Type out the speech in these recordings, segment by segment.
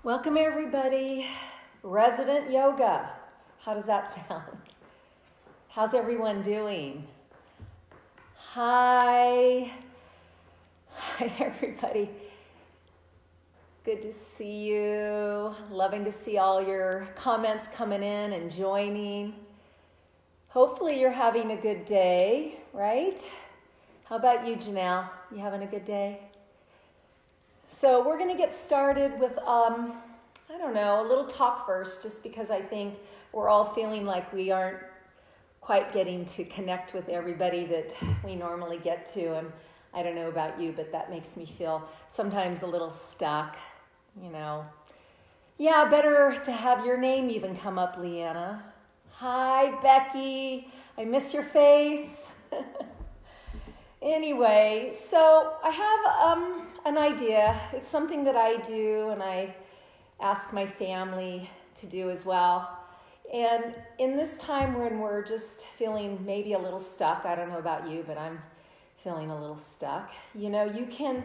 Welcome everybody. Resident Yoga. How does that sound? How's everyone doing? Hi. Hi everybody. Good to see you. Loving to see all your comments coming in and joining. Hopefully you're having a good day, right? How about you, Janelle? You having a good day? So we're going to get started with, a little talk first, just because I think we're all feeling like we aren't quite getting to connect with everybody that we normally get to. And I don't know about you, but that makes me feel sometimes a little stuck, Yeah, better to have your name even come up, Leanna. Hi, Becky. I miss your face. Anyway, so I have an idea. It's something that I do and I ask my family to do as well. And in this time when we're just feeling maybe a little stuck, I don't know about you, but I'm feeling a little stuck. You can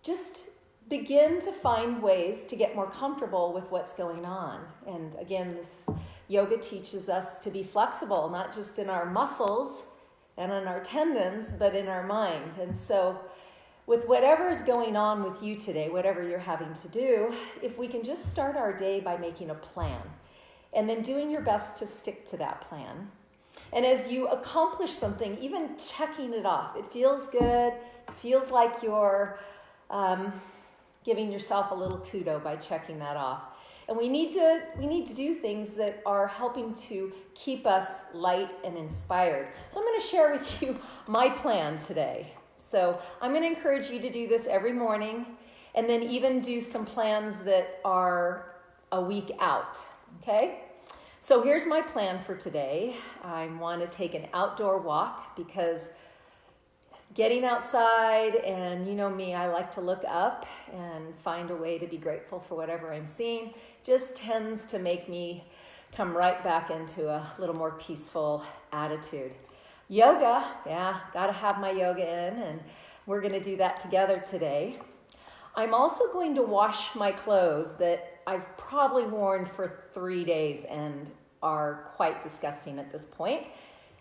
just begin to find ways to get more comfortable with what's going on. And again, this yoga teaches us to be flexible, not just in our muscles and in our tendons, but in our mind. And so with whatever is going on with you today, whatever you're having to do, if we can just start our day by making a plan and then doing your best to stick to that plan. And as you accomplish something, even checking it off, it feels good, it feels like you're giving yourself a little kudo by checking that off. And we need to do things that are helping to keep us light and inspired. So I'm going to share with you my plan today. So I'm going to encourage you to do this every morning and then even do some plans that are a week out, okay? So here's my plan for today. I want to take an outdoor walk because getting outside, and you know me, I like to look up and find a way to be grateful for whatever I'm seeing, just tends to make me come right back into a little more peaceful attitude. Yoga, yeah, gotta have my yoga in, and we're gonna do that together today. I'm also going to wash my clothes that I've probably worn for 3 days and are quite disgusting at this point.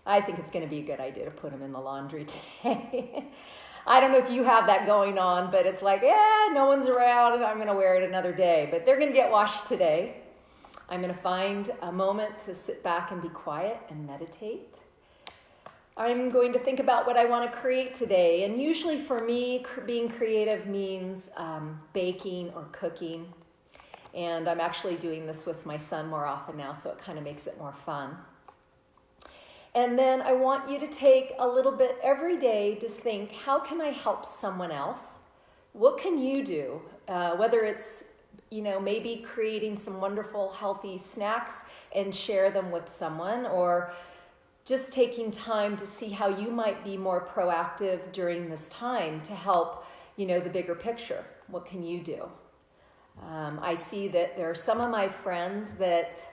I think it's going to be a good idea to put them in the laundry today. I don't know if you have that going on, but it's like, no one's around and I'm going to wear it another day. But they're going to get washed today. I'm going to find a moment to sit back and be quiet and meditate. I'm going to think about what I want to create today. And usually for me, being creative means baking or cooking. And I'm actually doing this with my son more often now, so it kind of makes it more fun. And then I want you to take a little bit every day to think, how can I help someone else? What can you do? Whether it's, maybe creating some wonderful, healthy snacks and share them with someone, or just taking time to see how you might be more proactive during this time to help, the bigger picture. What can you do? I see that there are some of my friends that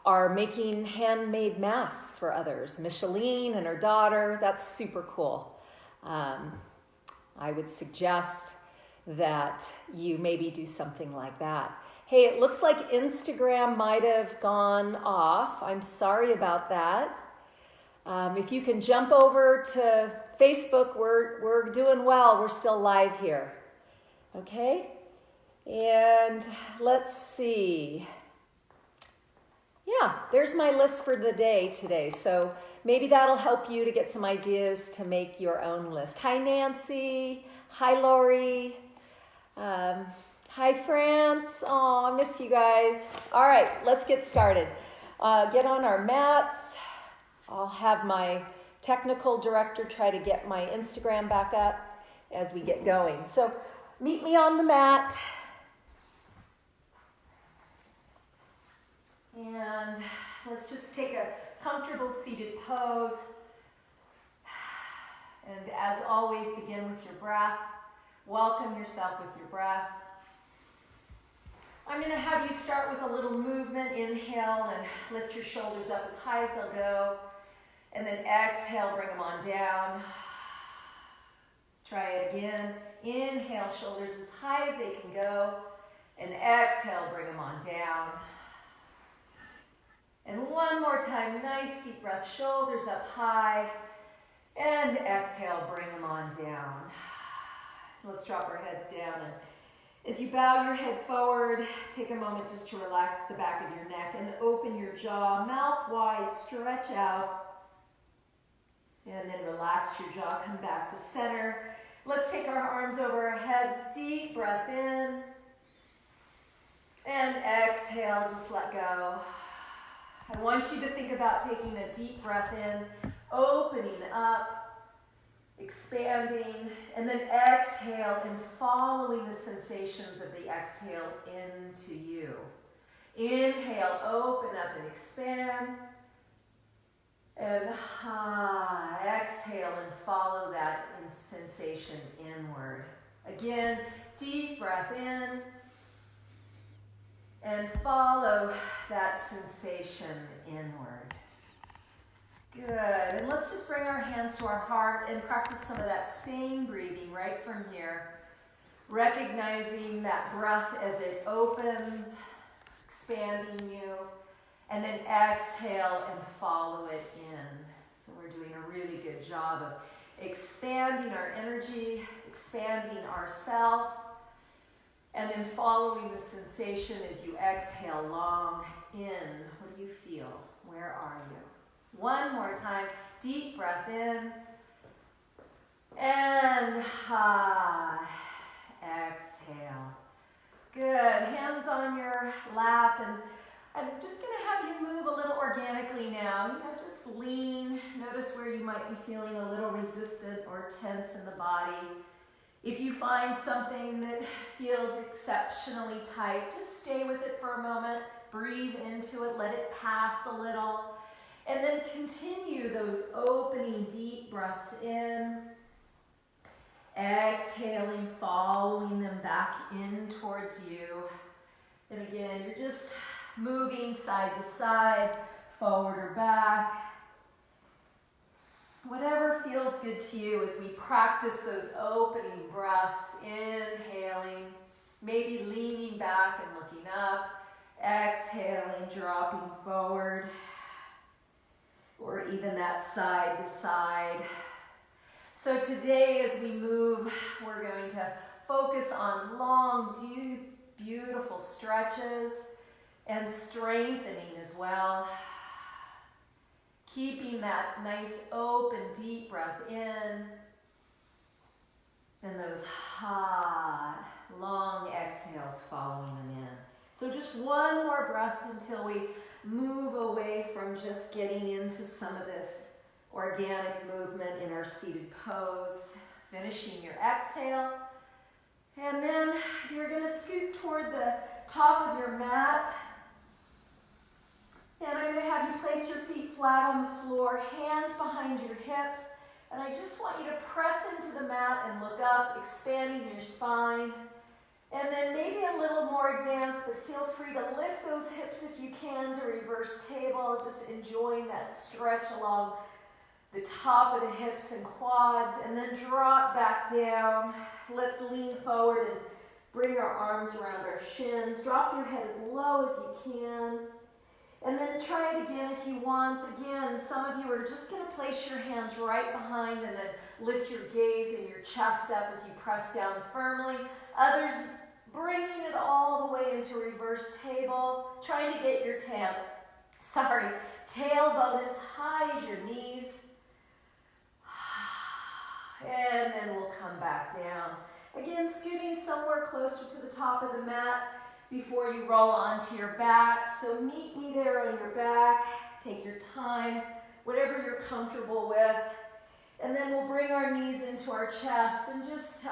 are making handmade masks for others. Micheline and her daughter, that's super cool. I would suggest that you maybe do something like that. Hey, it looks like Instagram might have gone off. I'm sorry about that. If you can jump over to Facebook, we're doing well. We're still live here. Okay? And let's see. Yeah, there's my list for the day today. So maybe that'll help you to get some ideas to make your own list. Hi, Nancy. Hi, Lori. Hi, France. Oh, I miss you guys. All right, let's get started. Get on our mats. I'll have my technical director try to get my Instagram back up as we get going. So meet me on the mat. And let's just take a comfortable seated pose. And as always, begin with your breath. Welcome yourself with your breath. I'm going to have you start with a little movement. Inhale and lift your shoulders up as high as they'll go. And then exhale, bring them on down. Try it again. Inhale, shoulders as high as they can go. And exhale, bring them on down. And one more time, nice deep breath, shoulders up high. And exhale, bring them on down. Let's drop our heads down. And as you bow your head forward, take a moment just to relax the back of your neck and open your jaw, mouth wide, stretch out. And then relax your jaw, come back to center. Let's take our arms over our heads, deep breath in. And exhale, just let go. I want you to think about taking a deep breath in, opening up, expanding, and then exhale and following the sensations of the exhale into you. Inhale, open up and expand. And exhale and follow that sensation inward. Again, deep breath in. And follow that sensation inward. Good. And let's just bring our hands to our heart and practice some of that same breathing right from here. Recognizing that breath as it opens, expanding you, and then exhale and follow it in. So we're doing a really good job of expanding our energy, expanding ourselves, and then following the sensation as you exhale long in. What do you feel? Where are you? One more time. Deep breath in. And exhale. Good. Hands on your lap. And I'm just going to have you move a little organically now. Just lean. Notice where you might be feeling a little resistant or tense in the body. If you find something that feels exceptionally tight, just stay with it for a moment, breathe into it, let it pass a little, and then continue those opening deep breaths in, exhaling, following them back in towards you. And again, you're just moving side to side, forward or back. Whatever feels good to you as we practice those opening breaths, inhaling, maybe leaning back and looking up, exhaling, dropping forward, or even that side to side. So today as we move, we're going to focus on long, deep, beautiful stretches and strengthening as well. Keeping that nice open, deep breath in. And those hot, long exhales following them in. So just one more breath until we move away from just getting into some of this organic movement in our seated pose. Finishing your exhale. And then you're going to scoot toward the top of your mat. And I'm going to have you place your feet flat on the floor, hands behind your hips. And I just want you to press into the mat and look up, expanding your spine. And then maybe a little more advanced, but feel free to lift those hips if you can to reverse table, just enjoying that stretch along the top of the hips and quads. And then drop back down. Let's lean forward and bring our arms around our shins. Drop your head as low as you can. And then try it again if you want. Again, some of you are just going to place your hands right behind and then lift your gaze and your chest up as you press down firmly. Others, bringing it all the way into reverse table, trying to get your tailbone as high as your knees. And then we'll come back down. Again, scooting somewhere closer to the top of the mat before you roll onto your back. So meet me there on your back. Take your time, whatever you're comfortable with. And then we'll bring our knees into our chest and just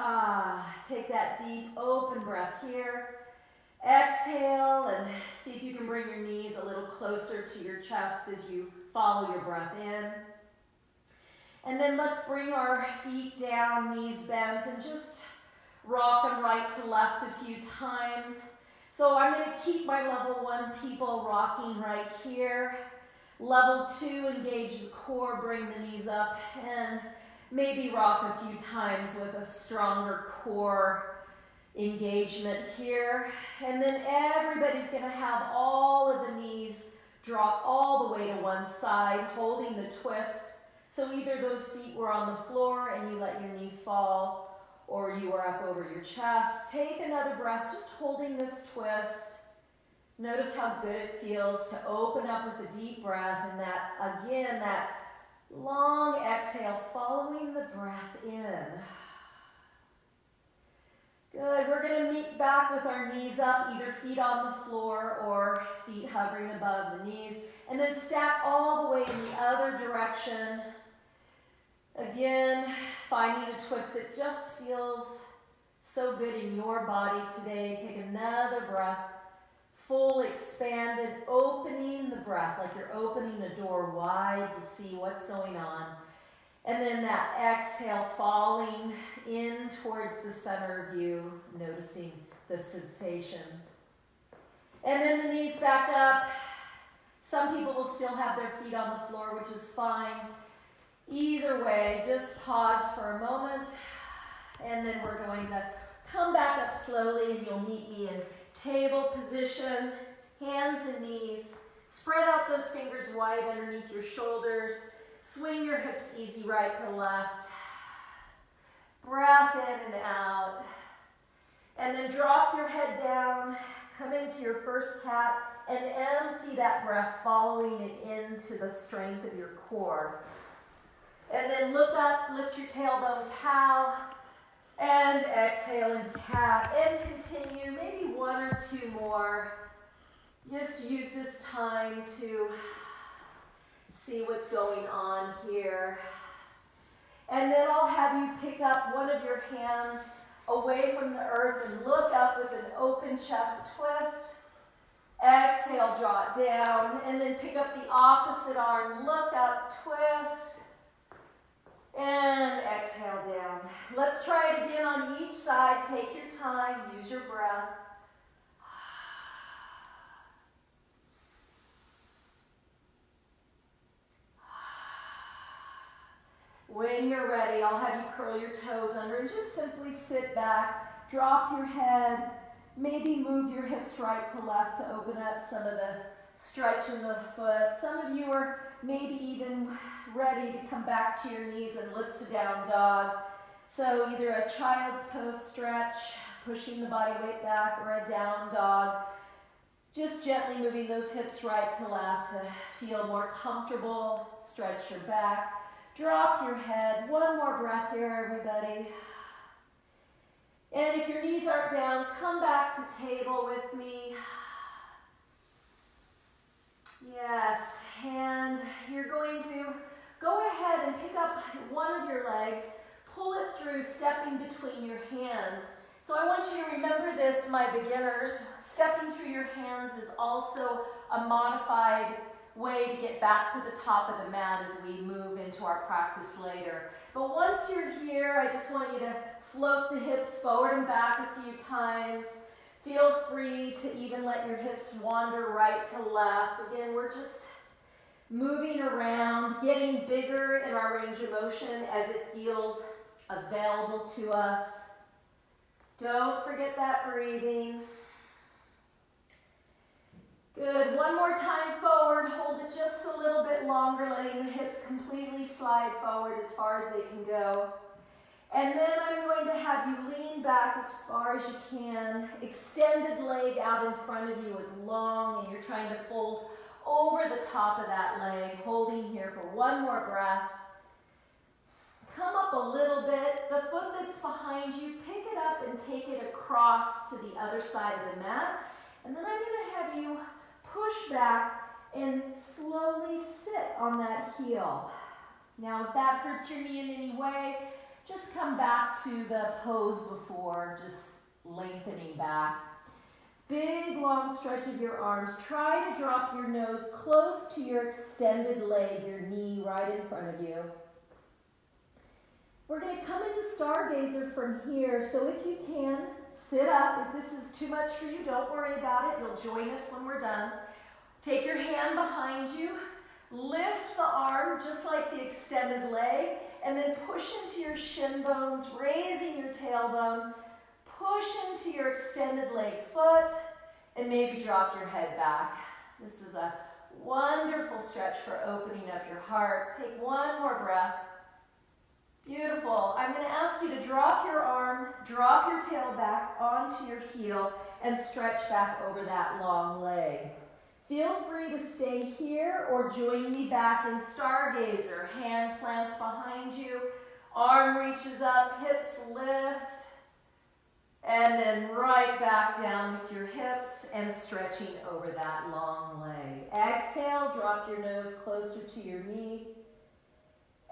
take that deep open breath here. Exhale and see if you can bring your knees a little closer to your chest as you follow your breath in. And then let's bring our feet down, knees bent, and just rock them right to left a few times. So I'm going to keep my level 1 people rocking right here. Level 2, engage the core, bring the knees up, and maybe rock a few times with a stronger core engagement here. And then everybody's going to have all of the knees drop all the way to one side, holding the twist. So either those feet were on the floor and you let your knees fall, or you are up over your chest. Take another breath, just holding this twist. Notice how good it feels to open up with a deep breath, and that, again, that long exhale, following the breath in. Good, we're going to meet back with our knees up, either feet on the floor or feet hovering above the knees, and then stack all the way in the other direction. Again, finding a twist that just feels so good in your body today. Take another breath, full, expanded, opening the breath, like you're opening a door wide to see what's going on. And then that exhale, falling in towards the center of you, noticing the sensations. And then the knees back up. Some people will still have their feet on the floor, which is fine. Either way, just pause for a moment, and then we're going to come back up slowly, and you'll meet me in table position, hands and knees. Spread out those fingers wide underneath your shoulders. Swing your hips easy right to left. Breath in and out. And then drop your head down, come into your first cat, and empty that breath, following it into the strength of your core. And then look up, lift your tailbone, cow, and exhale into cat, and continue, maybe one or two more. Just use this time to see what's going on here. And then I'll have you pick up one of your hands away from the earth and look up with an open chest twist. Exhale, draw it down, and then pick up the opposite arm, look up, twist, and exhale down. Let's try it again on each side. Take your time, use your breath. When you're ready, I'll have you curl your toes under and just simply sit back, drop your head, maybe move your hips right to left to open up some of the stretch in the foot. Some of you are maybe even ready to come back to your knees and lift to down dog. So either a child's pose stretch, pushing the body weight back, or a down dog. Just gently moving those hips right to left to feel more comfortable. Stretch your back. Drop your head. One more breath here, everybody. And if your knees aren't down, come back to table with me. Yes, and you're going to go ahead and pick up one of your legs, pull it through, stepping between your hands. So I want you to remember this, my beginners. Stepping through your hands is also a modified way to get back to the top of the mat as we move into our practice later. But once you're here, I just want you to float the hips forward and back a few times. Feel free to even let your hips wander right to left. Again, we're just moving around, getting bigger in our range of motion as it feels available to us. Don't forget that breathing. Good. One more time forward. Hold it just a little bit longer, letting the hips completely slide forward as far as they can go. And then I'm going to have you lean back as far as you can. Extended leg out in front of you is long, and you're trying to fold over the top of that leg, holding here for one more breath. Come up a little bit. The foot that's behind you, pick it up and take it across to the other side of the mat. And then I'm going to have you push back and slowly sit on that heel. Now, if that hurts your knee in any way, just come back to the pose before, just lengthening back. Big, long stretch of your arms. Try to drop your nose close to your extended leg, your knee right in front of you. We're going to come into Stargazer from here, so if you can, sit up. If this is too much for you, don't worry about it. You'll join us when we're done. Take your hand behind you. Lift the arm just like the extended leg, and then push into your shin bones, raising your tailbone. push into your extended leg foot, and maybe drop your head back. This is a wonderful stretch for opening up your heart. Take one more breath. Beautiful. I'm going to ask you to drop your arm, drop your tail back onto your heel, and stretch back over that long leg. Feel free to stay here or join me back in Stargazer. Hand plants behind you, arm reaches up, hips lift, and then right back down with your hips and stretching over that long leg. Exhale, drop your nose closer to your knee.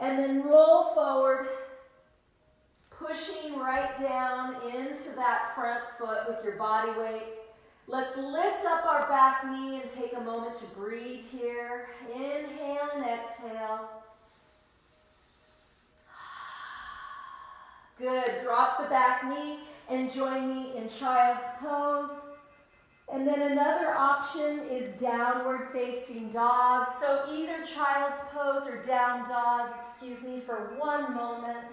And then roll forward, pushing right down into that front foot with your body weight. Let's lift up our back knee and take a moment to breathe here. Inhale and exhale. Good. Drop the back knee and join me in child's pose. And then another option is downward facing dog. So either child's pose or down dog, for one moment.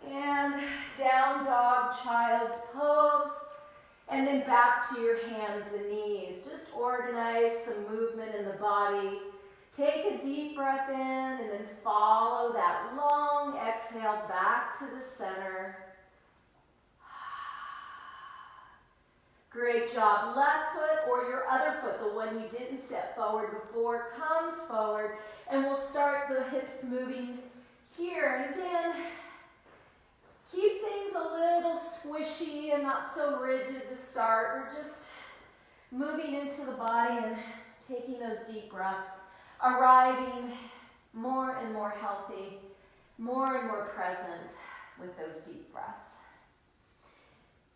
And down dog, child's pose. And then back to your hands and knees. Just organize some movement in the body. Take a deep breath in and then follow that long exhale back to the center. Great job. Left foot or your other foot, the one you didn't step forward before, comes forward. And we'll start the hips moving here. And again, keep things a little squishy and not so rigid to start. We're just moving into the body and taking those deep breaths, arriving more and more healthy, more and more present with those deep breaths.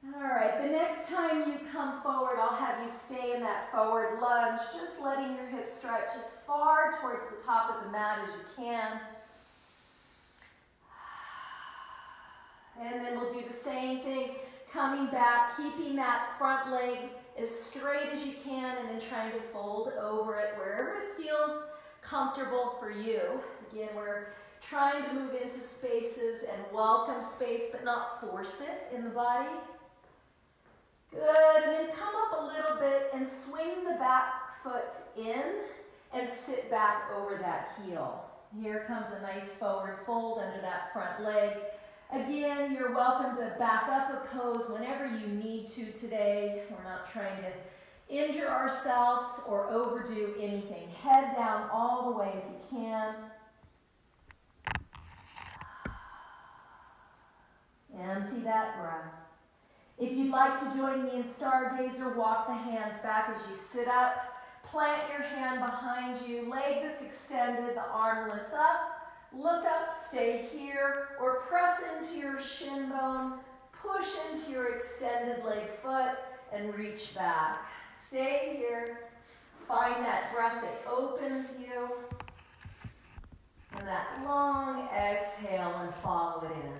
All right, the next time you come forward, I'll have you stay in that forward lunge, just letting your hips stretch as far towards the top of the mat as you can. And then we'll do the same thing, coming back, keeping that front leg as straight as you can, and then trying to fold over it wherever it feels comfortable for you. Again, we're trying to move into spaces and welcome space, but not force it in the body. Good, and then come up a little bit and swing the back foot in and sit back over that heel. Here comes a nice forward fold under that front leg. Again, you're welcome to back up a pose whenever you need to today. We're not trying to injure ourselves or overdo anything. Head down all the way if you can. Empty that breath. If you'd like to join me in Stargazer, walk the hands back as you sit up. Plant your hand behind you, leg that's extended, the arm lifts up. Look up, stay here, or press into your shin bone, push into your extended leg foot, and reach back. Stay here. Find that breath that opens you. And that long exhale and follow it in.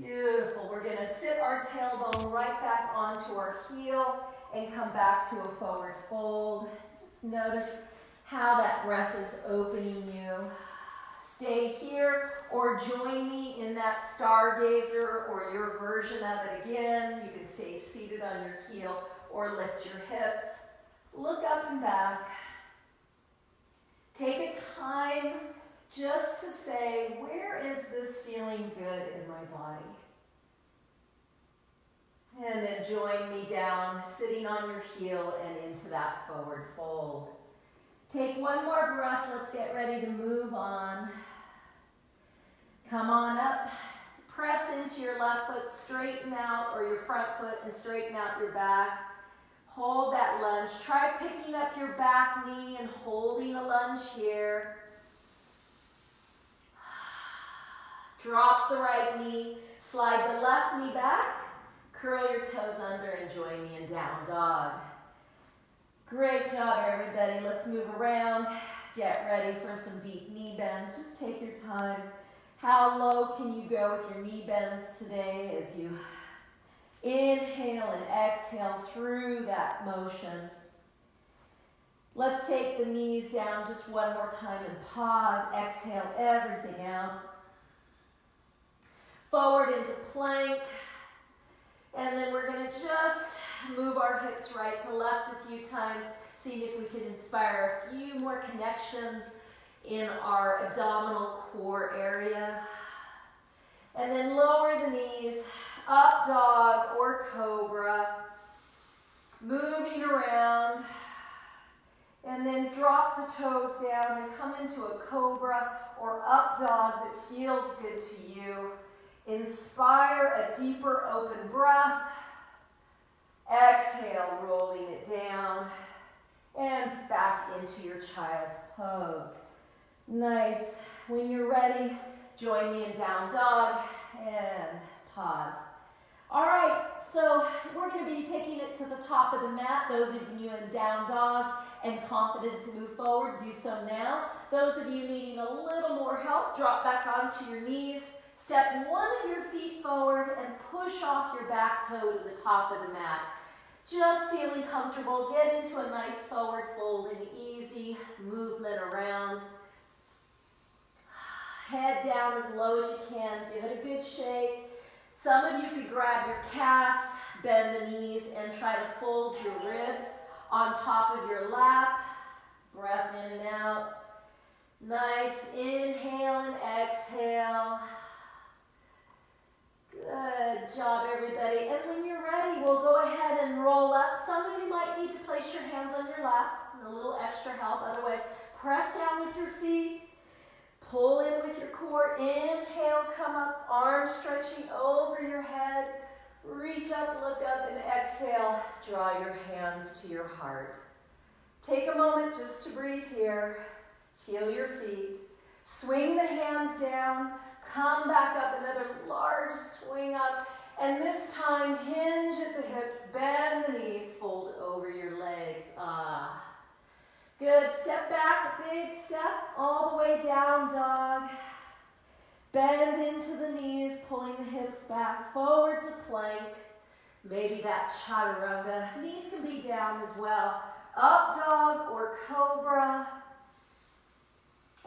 Beautiful. We're going to sit our tailbone right back onto our heel and come back to a forward fold. Just notice how that breath is opening you. Stay here or join me in that Stargazer or your version of it again. You can stay seated on your heel or lift your hips. Look up and back. Take a time just to say, where is this feeling good in my body? And then join me down, sitting on your heel and into that forward fold. Take one more breath. Let's get ready to move on. Come on up. Press into your left foot, straighten out, or your front foot and straighten out your back. Hold that lunge. Try picking up your back knee and holding a lunge here. Drop the right knee. Slide the left knee back. Curl your toes under and join me in down dog. Great job, everybody. Let's move around. Get ready for some deep knee bends. Just take your time. How low can you go with your knee bends today as you inhale and exhale through that motion? Let's take the knees down just one more time and pause. Exhale everything out. Forward into plank. And then we're going to just move our hips right to left a few times, seeing if we can inspire a few more connections in our abdominal core area. And then lower the knees, up dog or cobra, moving around. And then drop the toes down and come into a cobra or up dog that feels good to you. Inspire a deeper open breath. Exhale, rolling it down. And back into your child's pose. Nice. When you're ready, join me in down dog and pause. All right, so we're going to be taking it to the top of the mat. Those of you in down dog and confident to move forward, do so now. Those of you needing a little more help, drop back onto your knees. Step one of your feet forward and push off your back toe to the top of the mat. Just feeling comfortable. Get into a nice forward fold and easy movement around. Head down as low as you can. Give it a good shake. Some of you could grab your calves, bend the knees, and try to fold your ribs on top of your lap. Breath in and out. Nice. Inhale and exhale. Good job, everybody. And when you're ready, we'll go ahead and roll up. Some of you might need to place your hands on your lap, a little extra help. Otherwise, press down with your feet. Pull in with your core. Inhale, come up, arms stretching over your head. Reach up, look up, and exhale. Draw your hands to your heart. Take a moment just to breathe here. Feel your feet. Swing the hands down. Come back up, another large swing up. And this time, hinge at the hips, bend the knees, fold over your legs. Good. Step back, a big step, all the way down dog. Bend into the knees, pulling the hips back, forward to plank. Maybe that chaturanga. Knees can be down as well. Up dog or cobra.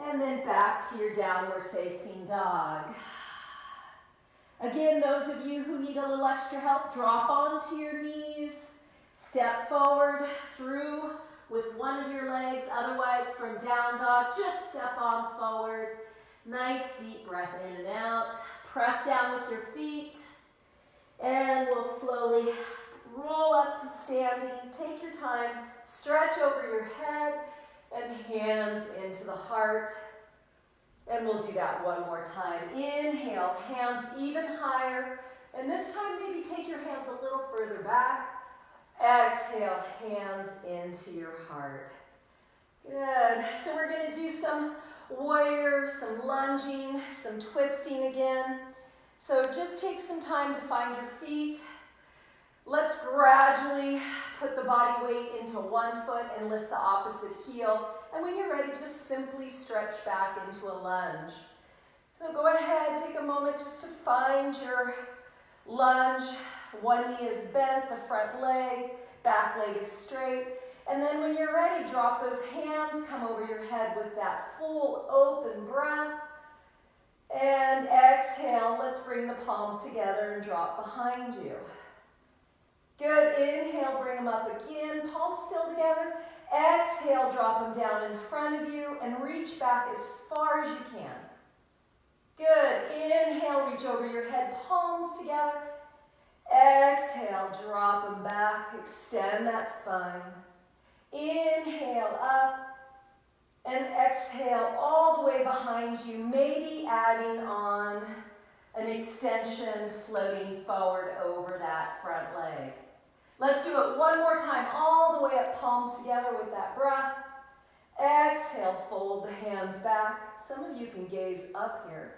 And then back to your downward facing dog. Again, those of you who need a little extra help, drop onto your knees. Step forward through with one of your legs. Otherwise, from down dog, just step on forward. Nice deep breath in and out. Press down with your feet. And we'll slowly roll up to standing. Take your time. Stretch over your head and hands into the heart. And we'll do that one more time. Inhale, hands even higher. And this time, maybe take your hands a little further back. Exhale, hands into your heart. Good. So we're going to do some warrior, some lunging, some twisting again. So just take some time to find your feet. Let's gradually put the body weight into one foot and lift the opposite heel. And when you're ready, just simply stretch back into a lunge. So go ahead, take a moment just to find your lunge. One knee is bent, the front leg, back leg is straight. And then when you're ready, drop those hands, come over your head with that full open breath. And exhale, let's bring the palms together and drop behind you. Good, inhale, bring them up again, palms still together. Exhale, drop them down in front of you and reach back as far as you can. Good, inhale, reach over your head, palms together. Exhale, drop them back, extend that spine. Inhale up and exhale all the way behind you, maybe adding on an extension floating forward over that front leg. Let's do it one more time, all the way up, palms together with that breath. Exhale, fold the hands back. Some of you can gaze up here.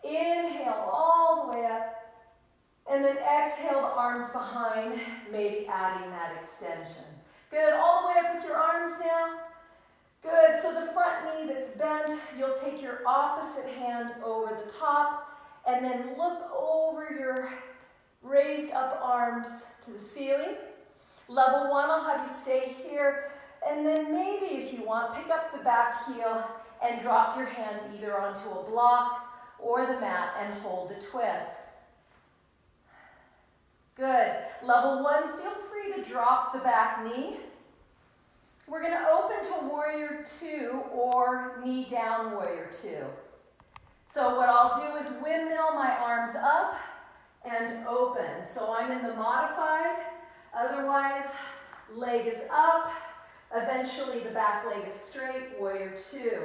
Inhale all the way up. And then exhale the arms behind, maybe adding that extension. Good, all the way up with your arms now. Good, so the front knee that's bent, you'll take your opposite hand over the top and then look over your raised up arms to the ceiling. Level one, I'll have you stay here And then maybe if you want, pick up the back heel and drop your hand either onto a block or the mat and hold the twist. Good. Level 1, feel free to drop the back knee. We're going to open to Warrior 2 or knee down Warrior 2. So what I'll do is windmill my arms up and open. So I'm in the modified, otherwise leg is up. Eventually the back leg is straight, Warrior 2.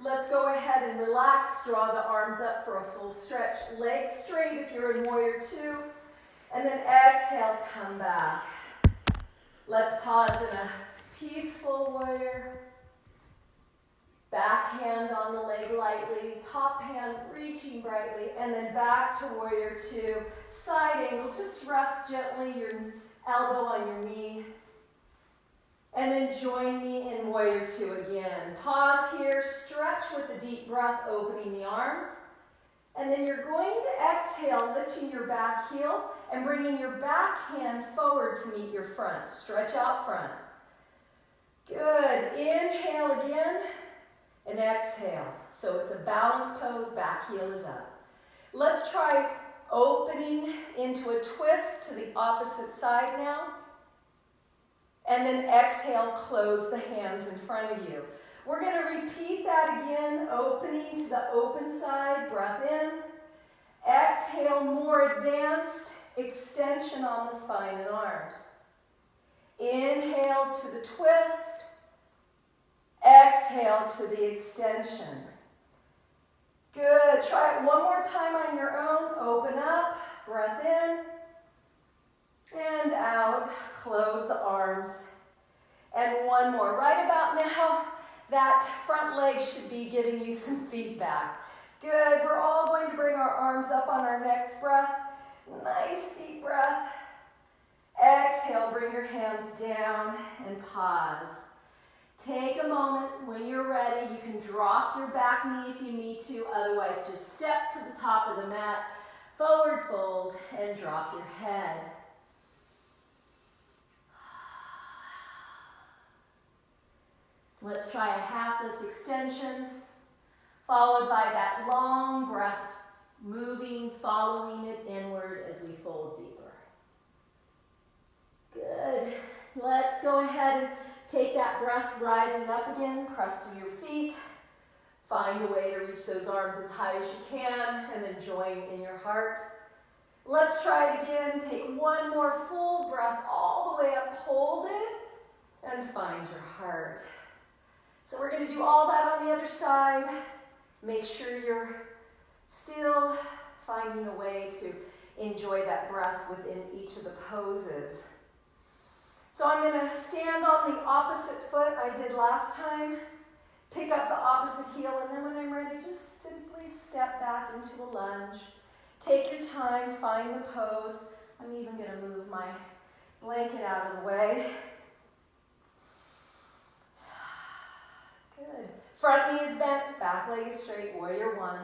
Let's go ahead and relax, draw the arms up for a full stretch. Legs straight if you're in Warrior 2. And then exhale, come back. Let's pause in a peaceful warrior. Back hand on the leg lightly, top hand reaching brightly, and then back to Warrior 2. Side angle, just rest gently, your elbow on your knee. And then join me in Warrior 2 again. Pause here, stretch with a deep breath, opening the arms. And then you're going to exhale, lifting your back heel and bringing your back hand forward to meet your front. Stretch out front. Good. Inhale again and exhale. So it's a balanced pose, back heel is up. Let's try opening into a twist to the opposite side now. And then exhale, close the hands in front of you. We're going to repeat that again, opening to the open side, breath in. Exhale, more advanced extension on the spine and arms. Inhale to the twist. Exhale to the extension. Good. Try it one more time on your own. Open up, breath in, and out. Close the arms. And one more. Right about now, that front leg should be giving you some feedback. Good. We're all going to bring our arms up on our next breath. Nice deep breath. Exhale, bring your hands down and pause. Take a moment. When you're ready, you can drop your back knee if you need to. Otherwise, just step to the top of the mat, forward fold, and drop your head. Let's try a half lift extension, followed by that long breath, moving, following it inward as we fold deeper. Good. Let's go ahead and take that breath, rising up again. Press through your feet. Find a way to reach those arms as high as you can, and then join in your heart. Let's try it again. Take one more full breath all the way up. Hold it, and find your heart. So we're going to do all that on the other side. Make sure you're still finding a way to enjoy that breath within each of the poses. So I'm going to stand on the opposite foot I did last time. Pick up the opposite heel, and then when I'm ready, just simply step back into a lunge. Take your time, find the pose. I'm even going to move my blanket out of the way. Good. Front knee is bent, back leg is straight, Warrior 1.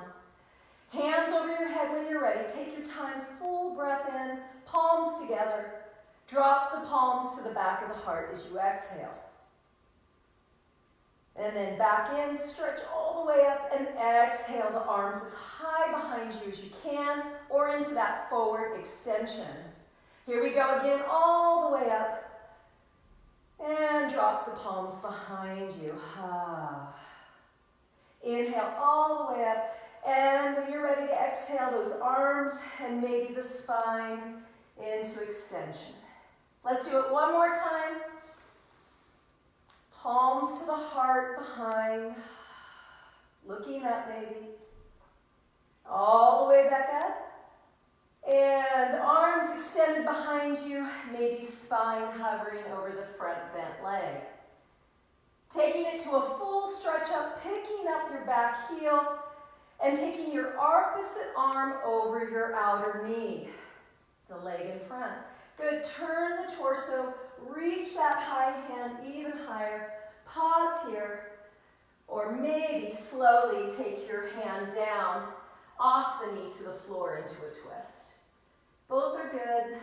Hands over your head when you're ready. Take your time, full breath in, palms together. Drop the palms to the back of the heart as you exhale. And then back in, stretch all the way up, and exhale the arms as high behind you as you can, or into that forward extension. Here we go again, all the way up. And drop the palms behind you. Inhale all the way up. And when you're ready to exhale, those arms and maybe the spine into extension. Let's do it one more time. Palms to the heart behind. Looking up maybe. All the way back up. And arms extended behind you, maybe spine hovering over the front bent leg. Taking it to a full stretch up, picking up your back heel, and taking your opposite arm over your outer knee, the leg in front. Good, turn the torso, reach that high hand even higher, pause here, or maybe slowly take your hand down off the knee to the floor into a twist. Both are good.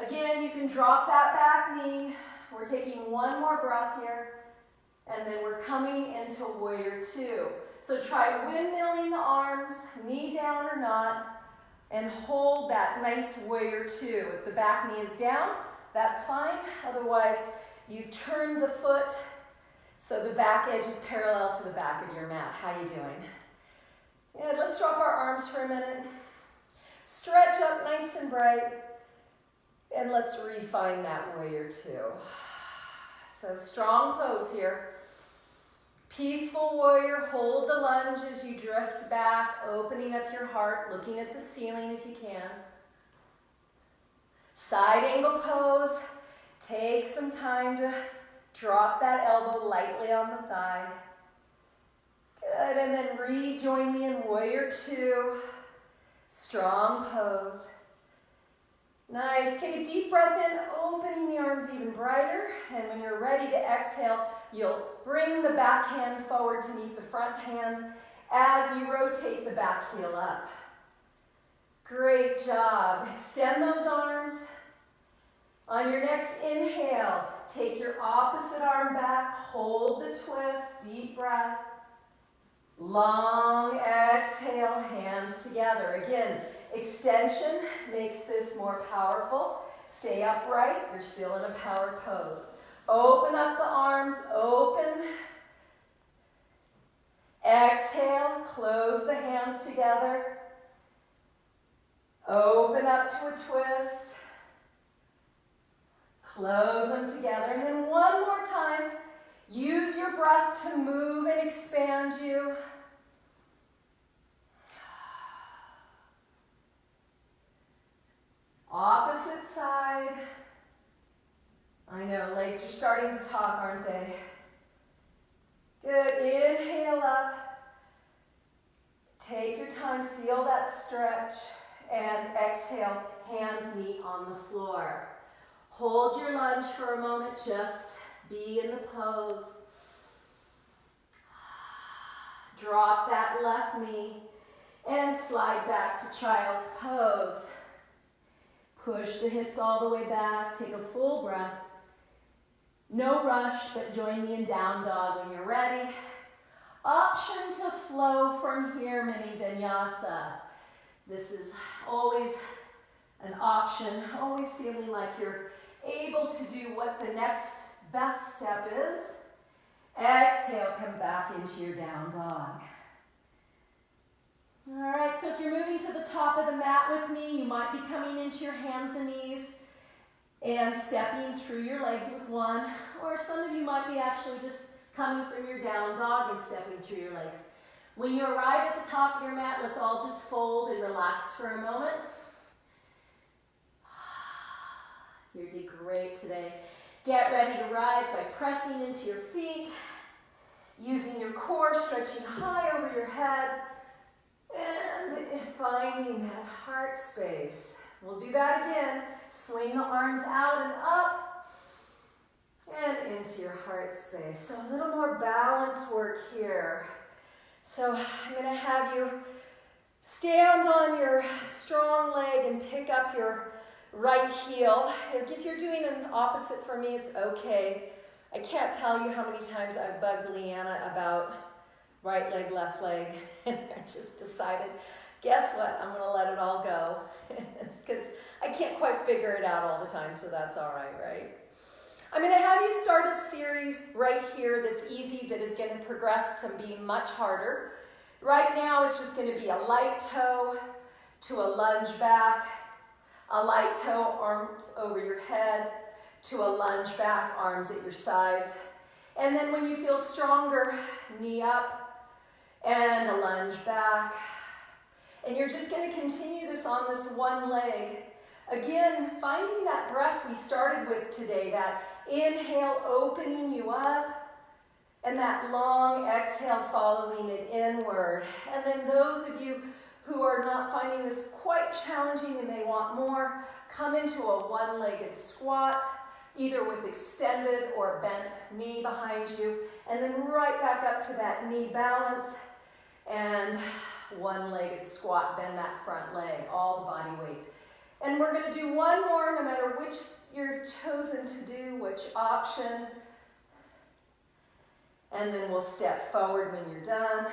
Again, you can drop that back knee, We're taking one more breath here, and then we're coming into warrior two. So try windmilling the arms, knee down or not, and hold that nice warrior two. If the back knee is down, that's fine. Otherwise, you've turned the foot so the back edge is parallel to the back of your mat. How you doing? Good. Let's drop our arms for a minute. Stretch up nice and bright. And let's refine that warrior two. So strong pose here. Peaceful warrior, hold the lunge as you drift back, opening up your heart, looking at the ceiling if you can. Side angle pose. Take some time to drop that elbow lightly on the thigh. Good, and then rejoin me in warrior two. Strong pose. Nice, take a deep breath in, opening the arms even brighter, and when you're ready to exhale, you'll bring the back hand forward to meet the front hand as you rotate the back heel up. Great job. Extend those arms. On your next inhale, take your opposite arm back, hold the twist, deep breath. Long exhale, hands together. Again, extension makes this more powerful. Stay upright, you're still in a power pose. Open up the arms, open. Exhale, close the hands together. Open up to a twist. Close them together. And then one more time, use your breath to move and expand you. Opposite side. I know, legs are starting to talk, aren't they? Good, inhale up. Take your time, feel that stretch. And exhale, hands meet on the floor. Hold your lunge for a moment, just be in the pose. Drop that left knee and slide back to child's pose. Push the hips all the way back, take a full breath. No rush, but join me in down dog when you're ready. Option to flow from here, mini vinyasa. This is always an option, always feeling like you're able to do what the next best step is. Exhale, come back into your down dog. All right, so if you're moving to the top of the mat with me, you might be coming into your hands and knees and stepping through your legs with one, or some of you might be actually just coming from your down dog and stepping through your legs. When you arrive at the top of your mat, let's all just fold and relax for a moment. You did great today. Get ready to rise by pressing into your feet, using your core, stretching high over your head, and finding that heart space. We'll do that again. Swing the arms out and up, and into your heart space. So a little more balance work here. So I'm going to have you stand on your strong leg and pick up your right heel. If you're doing an opposite for me, it's okay. I can't tell you how many times I've bugged Leanna about right leg, left leg, and I just decided, guess what? I'm going to let it all go. It's because I can't quite figure it out all the time, so that's all right, right? I'm going to have you start a series right here that's easy, that is going to progress to be much harder. Right now, it's just going to be a light toe to a lunge back, a light toe, arms over your head, to a lunge back, arms at your sides. And then when you feel stronger, knee up and a lunge back. And you're just going to continue this on this one leg. Again, finding that breath we started with today, that inhale opening you up, and that long exhale following it inward. And then those of you who are not finding this quite challenging and they want more, come into a one-legged squat, either with extended or bent knee behind you, and then right back up to that knee balance, and one-legged squat, bend that front leg, all the body weight. And we're going to do one more, no matter which you've chosen to do, which option. And then we'll step forward when you're done.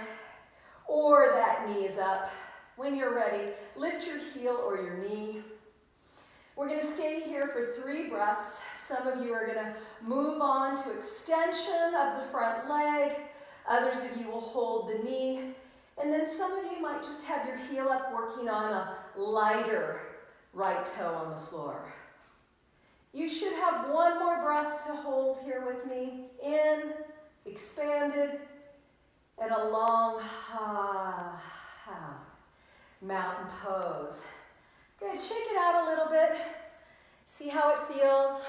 Or that knee is up. When you're ready, lift your heel or your knee. We're going to stay here for 3 breaths. Some of you are going to move on to extension of the front leg. Others of you will hold the knee. And then some of you might just have your heel up, working on a lighter right toe on the floor. You should have one more breath to hold here with me. In, expanded, and a long out. Mountain pose. Good, shake it out a little bit. See how it feels.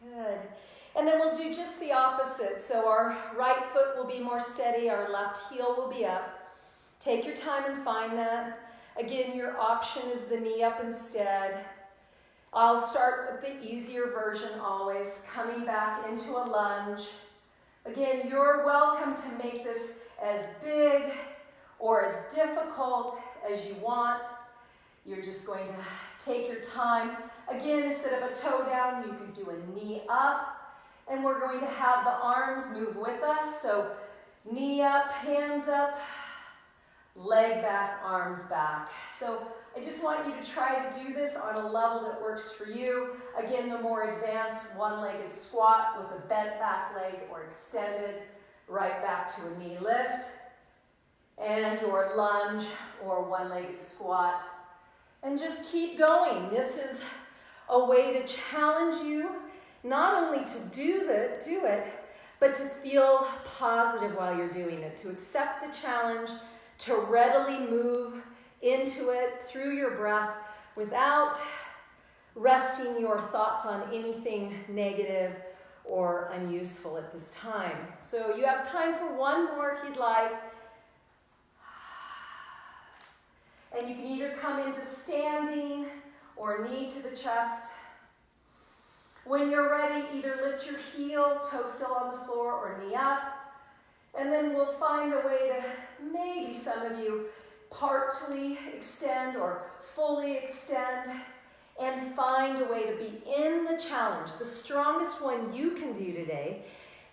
Good. And then we'll do just the opposite. So our right foot will be more steady, our left heel will be up. Take your time and find that. Again, your option is the knee up instead. I'll start with the easier version always, coming back into a lunge. Again, you're welcome to make this as big or as difficult as you want. You're just going to take your time. Again, instead of a toe down, you could do a knee up. And we're going to have the arms move with us. So knee up, hands up, leg back, arms back. So I just want you to try to do this on a level that works for you. Again, the more advanced one-legged squat with a bent back leg or extended right back to a knee lift. And your lunge or one-legged squat. And just keep going. This is a way to challenge you, not only to do it, but to feel positive while you're doing it, to accept the challenge, to readily move into it through your breath without resting your thoughts on anything negative or unuseful at this time. So you have time for one more if you'd like. And you can either come into standing or knee to the chest. When you're ready, either lift your heel, toe still on the floor, or knee up. And then we'll find a way to, maybe some of you, partly extend or fully extend, and find a way to be in the challenge, the strongest one you can do today.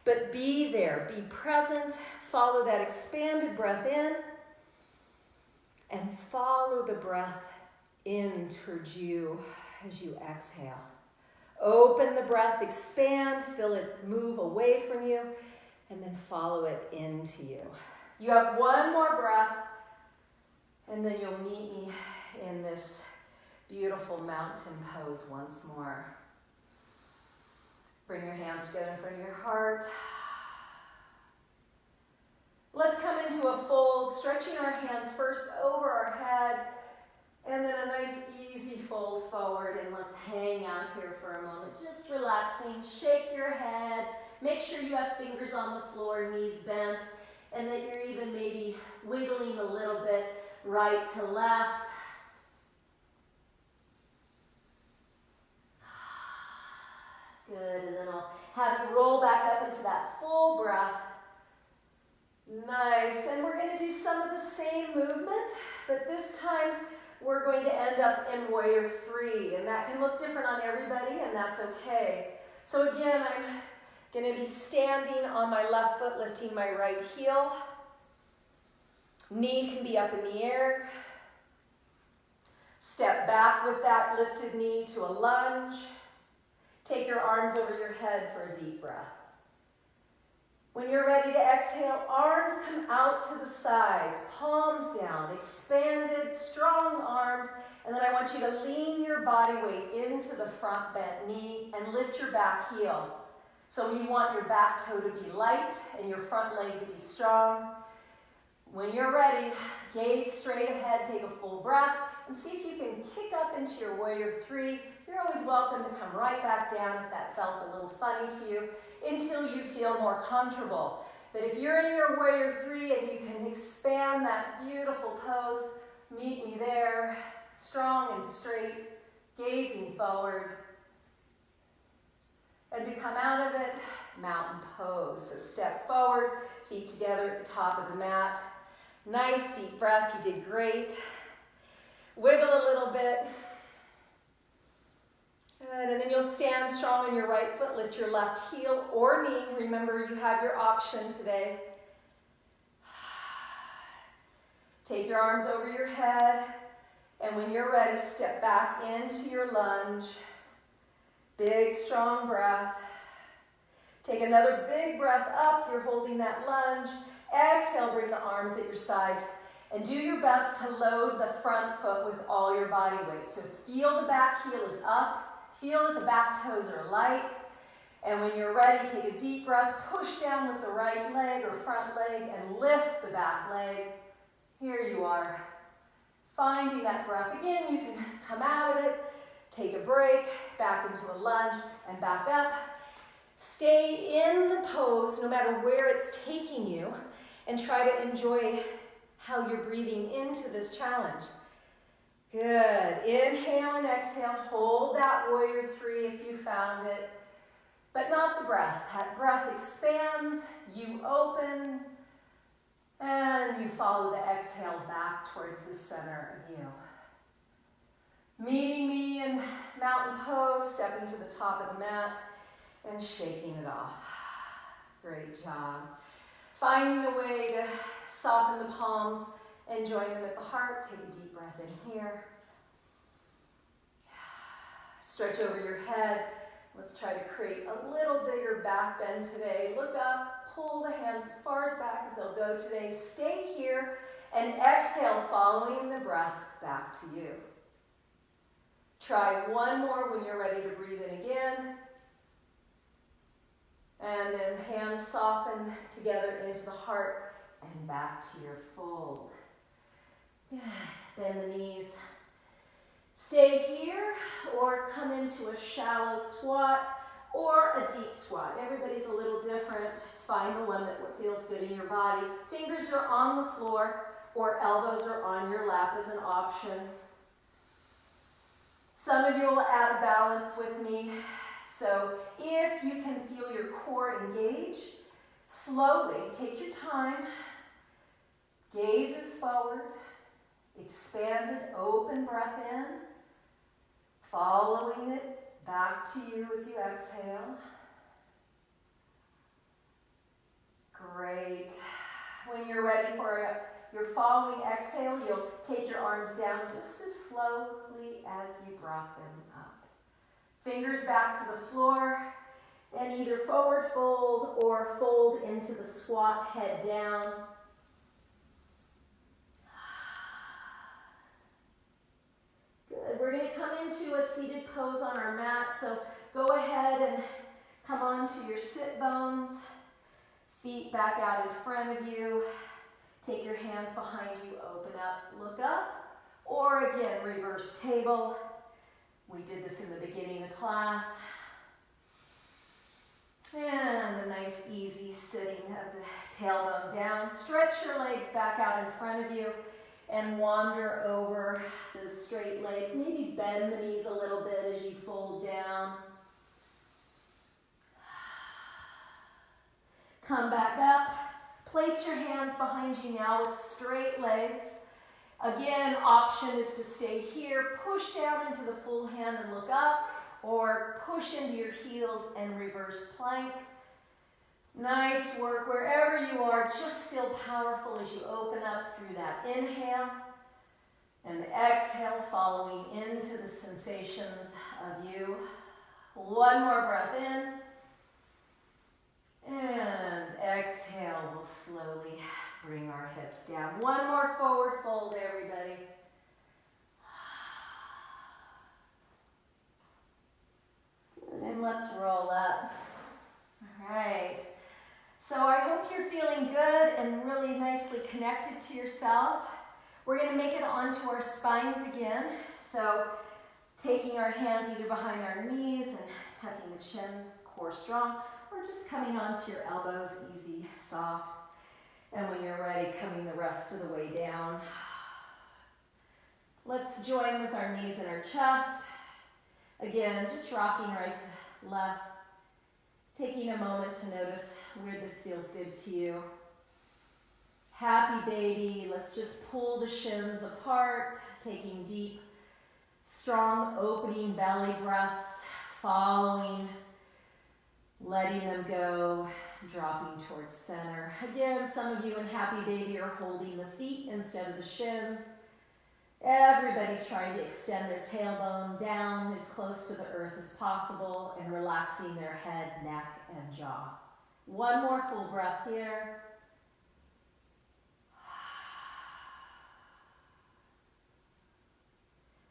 But be there, be present, follow that expanded breath in, and follow the breath in towards you as you exhale. Open the breath, expand, feel it move away from you, and then follow it into you. You have one more breath, and then you'll meet me in this beautiful mountain pose once more. Bring your hands together in front of your heart. Let's come into a fold, stretching our hands first over our head, and then a nice easy fold forward, and let's hang out here for a moment. Just relaxing, shake your head, make sure you have fingers on the floor, knees bent, and that you're even maybe wiggling a little bit right to left. Good, and then I'll have you roll back up into that full breath. Nice, and we're going to do some of the same movement, but this time we're going to end up in warrior 3, and that can look different on everybody, and that's okay. So again, I'm going to be standing on my left foot, lifting my right heel. Knee can be up in the air. Step back with that lifted knee to a lunge. Take your arms over your head for a deep breath. When you're ready to exhale, arms come out to the sides, palms down, expanded, strong arms, and then I want you to lean your body weight into the front bent knee and lift your back heel. So you want your back toe to be light and your front leg to be strong. When you're ready, gaze straight ahead, take a full breath, and see if you can kick up into your warrior 3. You're always welcome to come right back down if that felt a little funny to you, until you feel more comfortable. But if you're in your warrior 3 and you can expand that beautiful pose, meet me there, strong and straight, gazing forward. And to come out of it, mountain pose. So step forward, feet together at the top of the mat. Nice deep breath, you did great. Wiggle a little bit. Good, and then you'll stand strong on your right foot, lift your left heel or knee. Remember, you have your option today. Take your arms over your head, and when you're ready, step back into your lunge. Big, strong breath. Take another big breath up. You're holding that lunge. Exhale, bring the arms at your sides. And do your best to load the front foot with all your body weight. So feel the back heel is up. Feel that the back toes are light. And when you're ready, take a deep breath. Push down with the right leg or front leg and lift the back leg. Here you are. Finding that breath. Again, you can come out of it. Take a break, back into a lunge, and back up. Stay in the pose no matter where it's taking you, and try to enjoy how you're breathing into this challenge. Good. Inhale and exhale. Hold that warrior three if you found it, but not the breath. That breath expands, you open, and you follow the exhale back towards the center of you. Meeting me in mountain pose, stepping to the top of the mat and shaking it off. Great job. Finding a way to soften the palms and join them at the heart. Take a deep breath in here. Stretch over your head. Let's try to create a little bigger back bend today. Look up, pull the hands as far as back as they'll go today. Stay here and exhale, following the breath back to you. Try one more when you're ready to breathe in again. And then hands soften together into the heart and back to your fold. Good. Bend the knees. Stay here or come into a shallow squat or a deep squat. Everybody's a little different. Just find the one that feels good in your body. Fingers are on the floor or elbows are on your lap as an option. Some of you will add a balance with me. So if you can feel your core engage, slowly take your time. Gazes forward. Expanded, open breath in. Following it back to you as you exhale. Great. When you're ready for your following exhale, you'll take your arms down just as slowly as you brought them up. Fingers back to the floor, and either forward fold or fold into the squat, head down. Good. We're going to come into a seated pose on our mat, so go ahead and come onto your sit bones, feet back out in front of you. Take your hands behind you, open up, look up, or again, reverse table. We did this in the beginning of class. And a nice easy sitting of the tailbone down. Stretch your legs back out in front of you and wander over those straight legs. Maybe bend the knees a little bit as you fold down. Come back up. Place your hands behind you now with straight legs. Again, option is to stay here, push down into the full hand and look up, or push into your heels and reverse plank. Nice work. Wherever you are, just feel powerful as you open up through that inhale and the exhale, following into the sensations of you. One more breath in. And exhale, we'll slowly bring our hips down. One more forward fold, everybody. And let's roll up. All right. So I hope you're feeling good and really nicely connected to yourself. We're going to make it onto our spines again. So taking our hands either behind our knees and tucking the chin, core strong, or just coming onto your elbows, easy, soft. And when you're ready, coming the rest of the way down. Let's join with our knees in our chest. Again, just rocking right to left. Taking a moment to notice where this feels good to you. Happy baby. Let's just pull the shins apart, taking deep, strong opening belly breaths, following, letting them go, dropping towards center. Again, some of you in happy baby are holding the feet instead of the shins. Everybody's trying to extend their tailbone down as close to the earth as possible and relaxing their head, neck, and jaw. One more full breath here.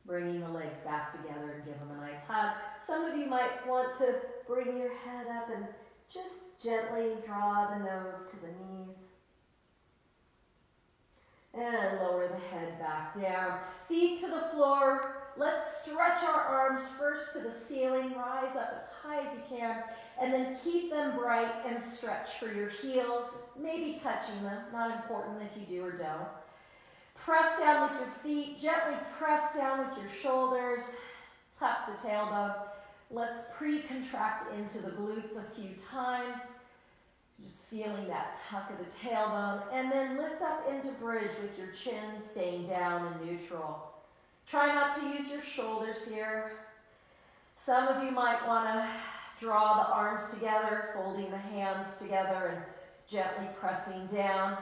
Bringing the legs back together and give them a nice hug. Some of you might want to bring your head up and just gently draw the nose to the knees. And lower the head back down. Feet to the floor. Let's stretch our arms first to the ceiling. Rise up as high as you can. And then keep them bright and stretch for your heels. Maybe touching them. Not important if you do or don't. Press down with your feet. Gently press down with your shoulders. Tuck the tailbone. Let's pre-contract into the glutes a few times. Just feeling that tuck of the tailbone. And then lift up into bridge with your chin staying down and neutral. Try not to use your shoulders here. Some of you might want to draw the arms together, folding the hands together and gently pressing down.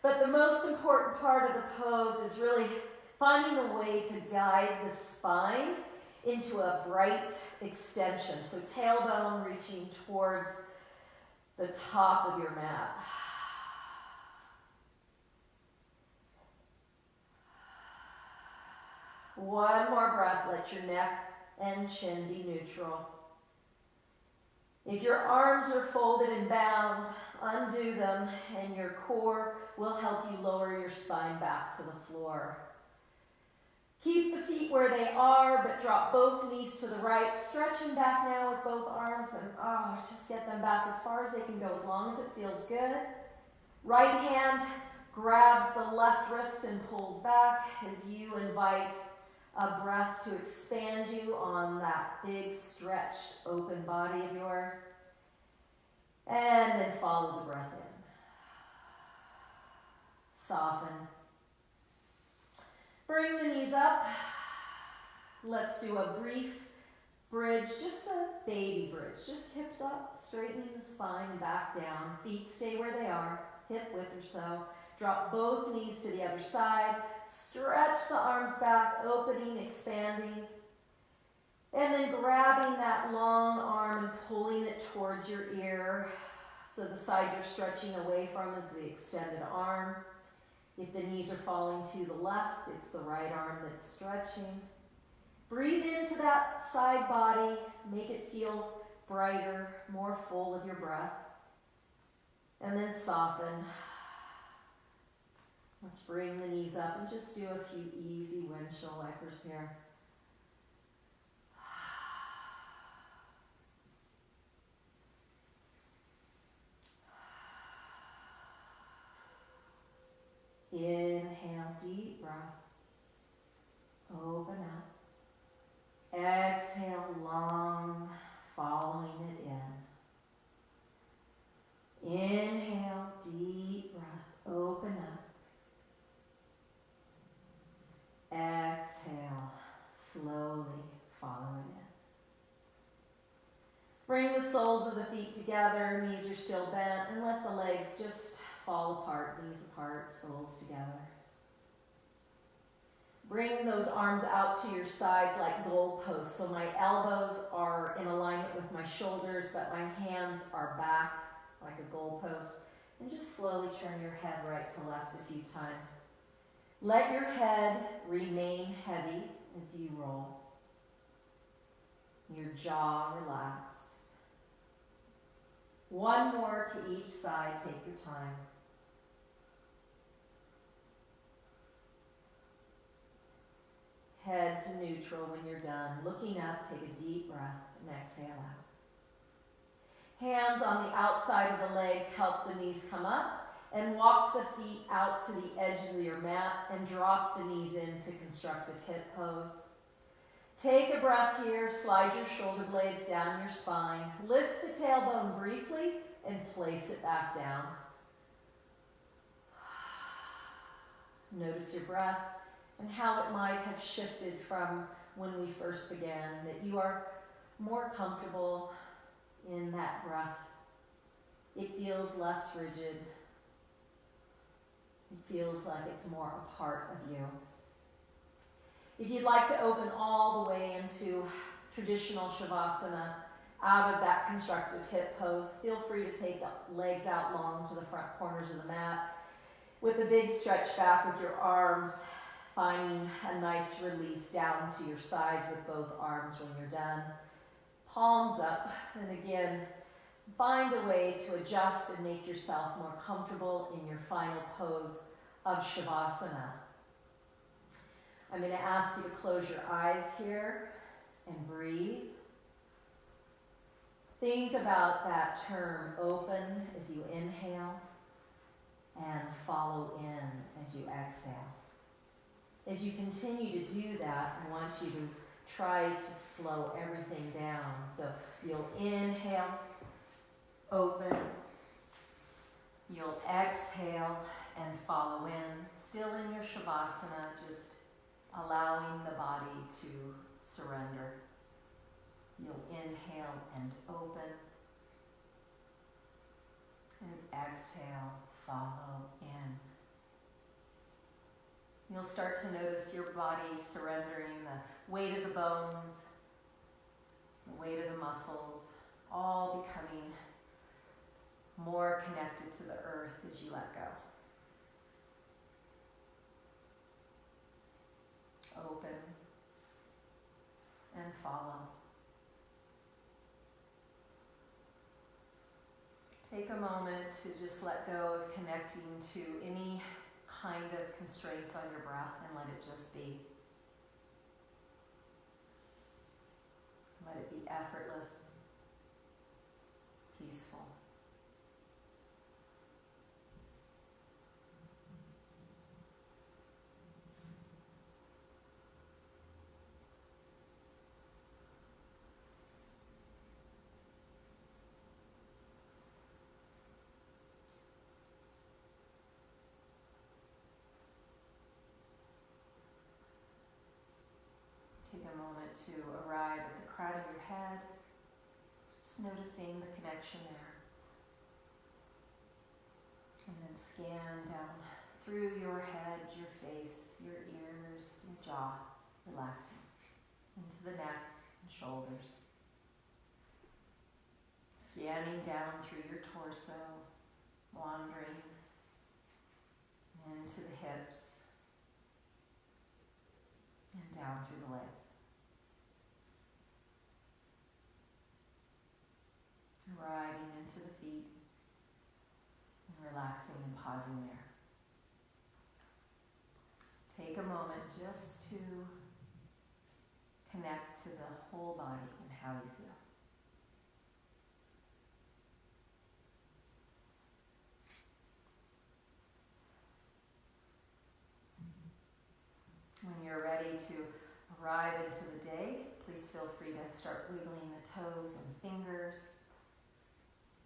But the most important part of the pose is really finding a way to guide the spine into a bright extension. So tailbone reaching towards the top of your mat. One more breath, let your neck and chin be neutral. If your arms are folded and bound, undo them, and your core will help you lower your spine back to the floor. Keep the feet where they are, but drop both knees to the right. Stretching back now with both arms, and just get them back as far as they can go, as long as it feels good. Right hand grabs the left wrist and pulls back as you invite a breath to expand you on that big stretched open body of yours. And then follow the breath in. Soften. Bring the knees up. Let's do a brief bridge, just a baby bridge. Just hips up, straightening the spine and back down. Feet stay where they are, hip width or so. Drop both knees to the other side. Stretch the arms back, opening, expanding. And then grabbing that long arm and pulling it towards your ear. So the side you're stretching away from is the extended arm. If the knees are falling to the left, it's the right arm that's stretching. Breathe into that side body. Make it feel brighter, more full of your breath. And then soften. Let's bring the knees up and just do a few easy windshield wipers here. Inhale, deep breath. Open up. Exhale, long, following it in. Inhale, deep breath. Open up. Exhale, slowly follow it in. Bring the soles of the feet together, knees are still bent, and let the legs just fall apart, knees apart, soles together. Bring those arms out to your sides like goalposts. So my elbows are in alignment with my shoulders, but my hands are back like a goalpost. And just slowly turn your head right to left a few times. Let your head remain heavy as you roll. Your jaw relaxed. One more to each side. Take your time. Head to neutral when you're done. Looking up, take a deep breath and exhale out. Hands on the outside of the legs, help the knees come up. And walk the feet out to the edges of your mat and drop the knees into constructive hip pose. Take a breath here, slide your shoulder blades down your spine. Lift the tailbone briefly and place it back down. Notice your breath and how it might have shifted from when we first began, that you are more comfortable in that breath. It feels less rigid. It feels like it's more a part of you. If you'd like to open all the way into traditional Shavasana, out of that constructive hip pose, feel free to take the legs out long to the front corners of the mat with a big stretch back with your arms, finding a nice release down to your sides with both arms when you're done. Palms up, and again, find a way to adjust and make yourself more comfortable in your final pose of Shavasana. I'm going to ask you to close your eyes here and breathe. Think about that term open as you inhale and follow in as you exhale. As you continue to do that, I want you to try to slow everything down. So you'll inhale, open. You'll exhale and follow in. Still in your Shavasana, just allowing the body to surrender. You'll inhale and open. And exhale, follow in. You'll start to notice your body surrendering, the weight of the bones, the weight of the muscles, all becoming more connected to the earth as you let go. Open and follow. Take a moment to just let go of connecting to any kind of constraints on your breath and let it just be. Let it be effortless, peaceful. Take a moment to arrive at the crown of your head, just noticing the connection there. And then scan down through your head, your face, your ears, your jaw, relaxing into the neck and shoulders. Scanning down through your torso, wandering into the hips, and down through the legs. Arriving into the feet and relaxing and pausing there. Take a moment just to connect to the whole body and how you feel. When you're ready to arrive into the day, please feel free to start wiggling the toes and fingers.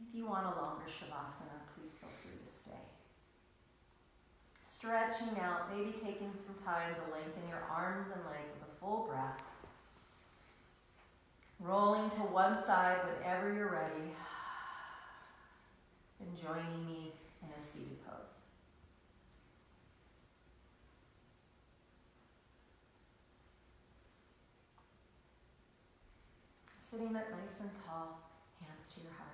If you want a longer Shavasana, please feel free to stay. Stretching out, maybe taking some time to lengthen your arms and legs with a full breath. Rolling to one side whenever you're ready. And joining me in a seated pose. Sitting up nice and tall, hands to your heart.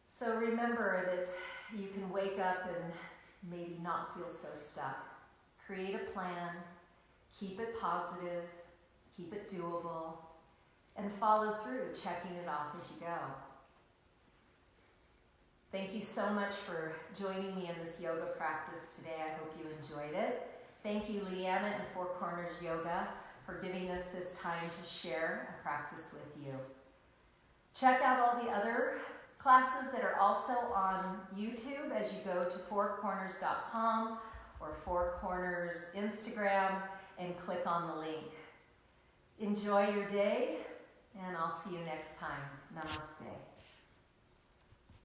So remember that you can wake up and maybe not feel so stuck. Create a plan, keep it positive, keep it doable, and follow through, checking it off as you go. Thank you so much for joining me in this yoga practice today. I hope you enjoyed it. Thank you, Leanna and Four Corners Yoga, for giving us this time to share a practice with you. Check out all the other classes that are also on YouTube as you go to fourcorners.com or Four Corners Instagram and click on the link. Enjoy your day, and I'll see you next time. Namaste.